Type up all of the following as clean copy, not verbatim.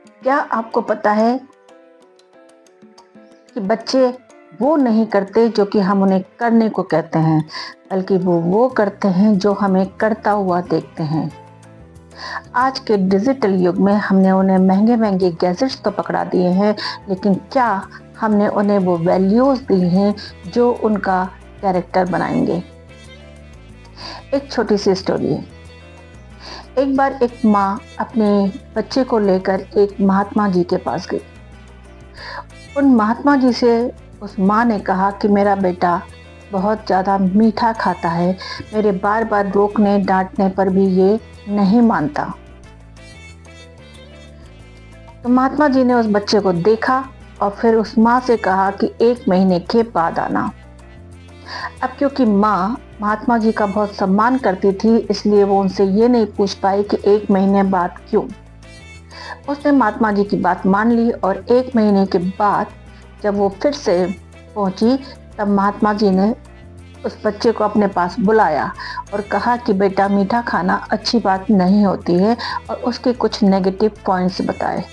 क्या आपको पता है कि बच्चे वो नहीं करते जो कि हम उन्हें करने को कहते हैं, बल्कि वो करते हैं जो हमें करता हुआ देखते हैं। आज के डिजिटल युग में हमने उन्हें महंगे महंगे गैजेट्स तो पकड़ा दिए हैं, लेकिन क्या हमने उन्हें वो वैल्यूज दी हैं जो उनका कैरेक्टर बनाएंगे। एक छोटी सी स्टोरी है। एक बार एक माँ अपने बच्चे को लेकर एक महात्मा जी के पास गई। उन महात्मा जी से उस माँ ने कहा कि मेरा बेटा बहुत ज़्यादा मीठा खाता है, मेरे बार बार रोकने डांटने पर भी ये नहीं मानता। तो महात्मा जी ने उस बच्चे को देखा और फिर उस माँ से कहा कि 1 महीने के बाद आना। अब क्योंकि माँ महात्मा जी का बहुत सम्मान करती थी, इसलिए वो उनसे ये नहीं पूछ पाई कि 1 महीने बाद क्यों। उसने महात्मा जी की बात मान ली और 1 महीने के बाद जब वो फिर से पहुंची, तब महात्मा जी ने उस बच्चे को अपने पास बुलाया और कहा कि बेटा, मीठा खाना अच्छी बात नहीं होती है, और उसके कुछ नेगेटिव पॉइंट्स बताए।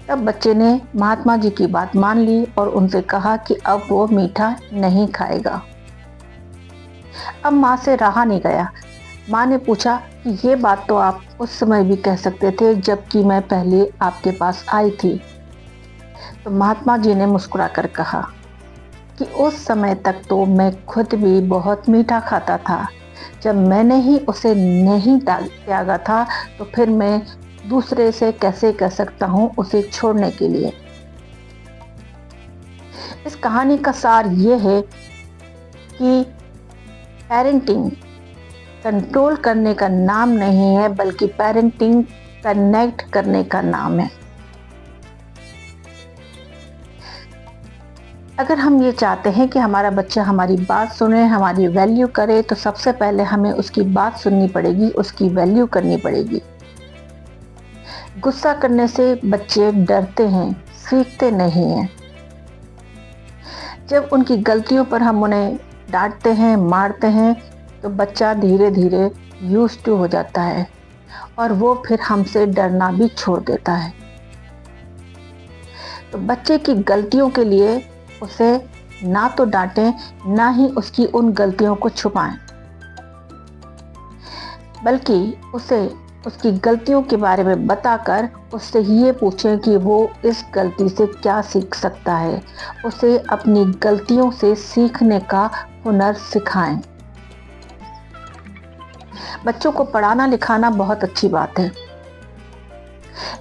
तब बच्चे ने महात्मा जी की बात मान ली और उनसे कहा कि अब वो मीठा नहीं खाएगा। अब माँ से रहा नहीं गया। माँ ने पूछा कि ये बात तो आप उस समय भी कह सकते थे जबकि मैं पहले आपके पास आई थी। तो महात्मा जी ने मुस्कुरा कर कहा कि उस समय तक तो मैं खुद भी बहुत मीठा खाता था। जब मैंने ही उसे नहीं त्यागा था, तो फिर मैं दूसरे से कैसे कह सकता हूँ उसे छोड़ने के लिए। इस कहानी का सार ये है कि पेरेंटिंग कंट्रोल करने का नाम नहीं है, बल्कि पेरेंटिंग कनेक्ट करने का नाम है। अगर हम ये चाहते हैं कि हमारा बच्चा हमारी बात सुने, हमारी वैल्यू करे, तो सबसे पहले हमें उसकी बात सुननी पड़ेगी, उसकी वैल्यू करनी पड़ेगी। गुस्सा करने से बच्चे डरते हैं, सीखते नहीं हैं। जब उनकी गलतियों पर हम उन्हें डांटते हैं, मारते हैं, तो बच्चा धीरे धीरे यूज्ड टू हो जाता है और वो फिर हमसे डरना भी छोड़ देता है। तो बच्चे की गलतियों के लिए उसे ना तो डांटें, ना ही उसकी उन गलतियों को छुपाएं, बल्कि उसे उसकी गलतियों के बारे में बताकर उससे ये पूछें कि वो इस गलती से क्या सीख सकता है। उसे अपनी गलतियों से सीखने का हुनर सिखाएं। बच्चों को पढ़ाना लिखाना बहुत अच्छी बात है,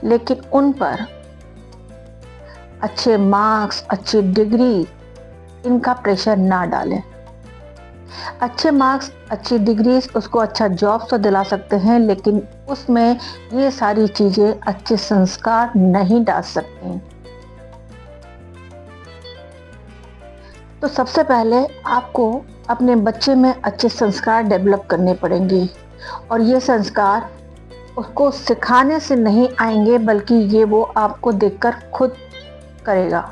लेकिन उन पर अच्छे मार्क्स, अच्छी डिग्री, इनका प्रेशर ना डालें। अच्छे मार्क्स, अच्छी डिग्रीज उसको अच्छा जॉब तो दिला सकते हैं, लेकिन उसमें ये सारी चीजें अच्छे संस्कार नहीं डाल सकते। तो सबसे पहले आपको अपने बच्चे में अच्छे संस्कार डेवलप करने पड़ेंगे, और ये संस्कार उसको सिखाने से नहीं आएंगे, बल्कि ये वो आपको देखकर खुद करेगा।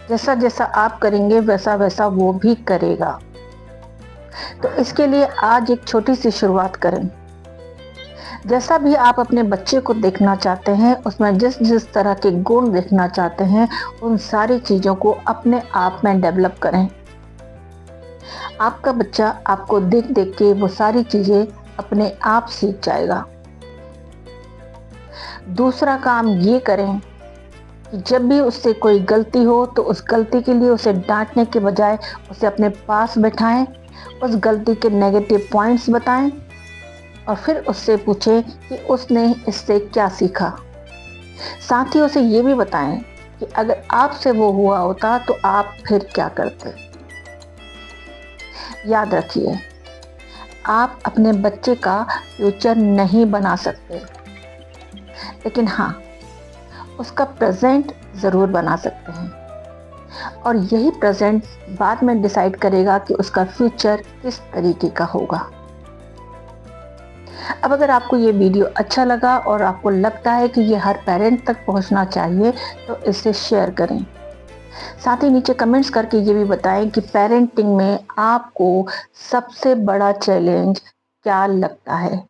जैसा जैसा आप करेंगे वैसा वैसा वो भी करेगा। तो इसके लिए आज एक छोटी सी शुरुआत करें। जैसा भी आप अपने बच्चे को देखना चाहते हैं, उसमें जिस जिस तरह के गुण देखना चाहते हैं, उन सारी चीज़ों को अपने आप में डेवलप करें। आपका बच्चा आपको देख देख के वो सारी चीज़ें अपने आप सीख जाएगा। दूसरा काम ये करें कि जब भी उससे कोई गलती हो, तो उस गलती के लिए उसे डांटने के बजाय उसे अपने पास बैठाएं, उस गलती के नेगेटिव पॉइंट्स बताएं और फिर उससे पूछें कि उसने इससे क्या सीखा। साथ ही उसे ये भी बताएं कि अगर आपसे वो हुआ होता तो आप फिर क्या करते। याद रखिए, आप अपने बच्चे का फ्यूचर नहीं बना सकते, लेकिन हाँ, उसका प्रेजेंट ज़रूर बना सकते हैं, और यही प्रेजेंट बाद में डिसाइड करेगा कि उसका फ्यूचर किस तरीके का होगा। अब अगर आपको ये वीडियो अच्छा लगा और आपको लगता है कि ये हर पेरेंट तक पहुंचना चाहिए, तो इसे शेयर करें। साथ ही नीचे कमेंट्स करके ये भी बताएं कि पेरेंटिंग में आपको सबसे बड़ा चैलेंज क्या लगता है।